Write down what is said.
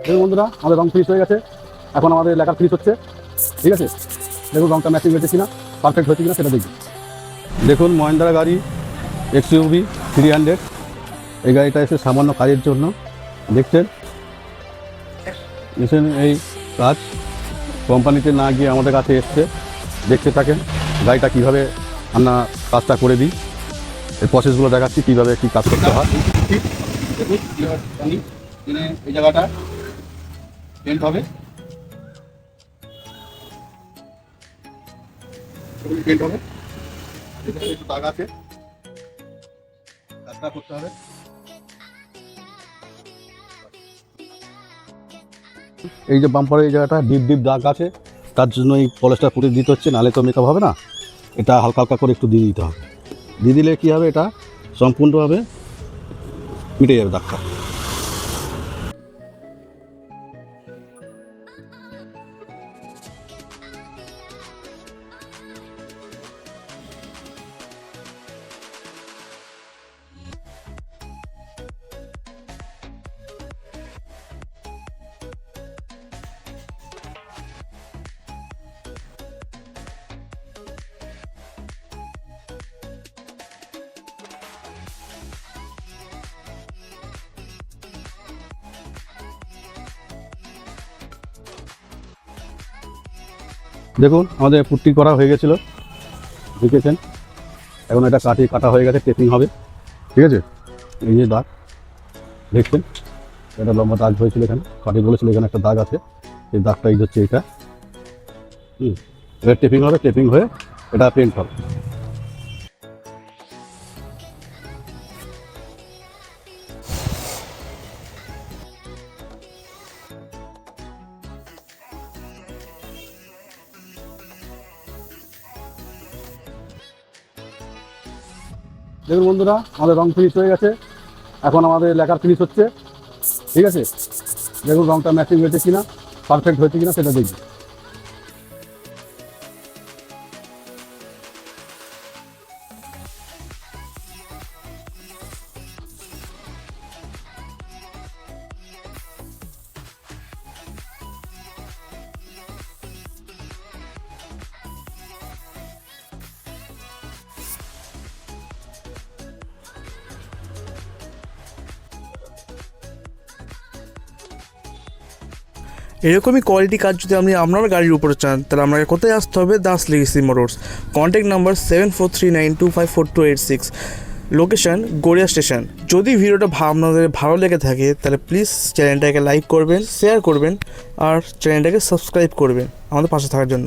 দেখুন বন্ধুরা, আমাদের রং ফিনিশ হয়ে গেছে। এখন আমাদের লেখার ফিনিশ হচ্ছে। ঠিক আছে, দেখুন রংটা ম্যাচিং হয়েছে কিনা, পারফেক্ট হয়েছে কিনা সেটা দেখুন। দেখুন মহিন্দ্রা গাড়ি XUV 300, এই গাড়িটা এসে সামান্য কাজের জন্য দেখছেন। এসে এই কাজ কোম্পানিতে না গিয়ে আমাদের কাছে এসছে, দেখতে থাকেন গাড়িটা কীভাবে আমরা কাজটা করে দিই। এই প্রসেসগুলো দেখাচ্ছি কীভাবে কী কাজ করতে হয়। দেখুন এই জায়গাটা পেন্ট হবে, পেন্ট হবে, একটু দাগ আছে, কাজটা করতে হবে। এই যে বাম্পারে এই জায়গাটা ডিপ ডিপ দাগ আছে, তার জন্য এই পলিশটা পুড়ে দিতে হচ্ছে, নাহলে তো মেকআপ হবে না। এটা হালকা হালকা করে একটু দিয়ে দিতে হবে, দিয়ে দিলে কী হবে, এটা সম্পূর্ণভাবে মিটে যাবে দাগটা। দেখুন আমাদের পুট্টি করা হয়ে গেছিলো, দেখেছেন। এখন এটা কাটা হয়ে গেছে, টেপিং হবে। ঠিক আছে, এই যে দাগ দেখছেন, এটা লম্বা দাগ হয়েছিল, এখানে কাটি বলেছিল, এখানে একটা দাগ আছে, এই দাগটা এই হচ্ছে এটা। এটা টেপিং হবে, টেপিং হয়ে এটা পেন্ট হবে। দেখুন বন্ধুরা, আমাদের রং ফিনিশ হয়ে গেছে। এখন আমাদের লেখার ফিনিশ হচ্ছে। ঠিক আছে, দেখুন রংটা ম্যাচিং হয়েছে কিনা, পারফেক্ট হয়েছে কিনা সেটা দেখুন। এরকমই কোয়ালিটি কাজ যদি আপনি আপনার গাড়ির উপরে চান, তাহলে আপনাকে কোথায় আসতে হবে? Das legacy motors. Contact number 7439254286, location Garia station. যদি ভিডিওটা আপনাদের ভালো লেগে থাকে, তাহলে প্লিজ চ্যানেলটাকে লাইক করবেন, শেয়ার করবেন, আর চ্যানেলটাকে সাবস্ক্রাইব করবেন আমাদের পাশে থাকার জন্য।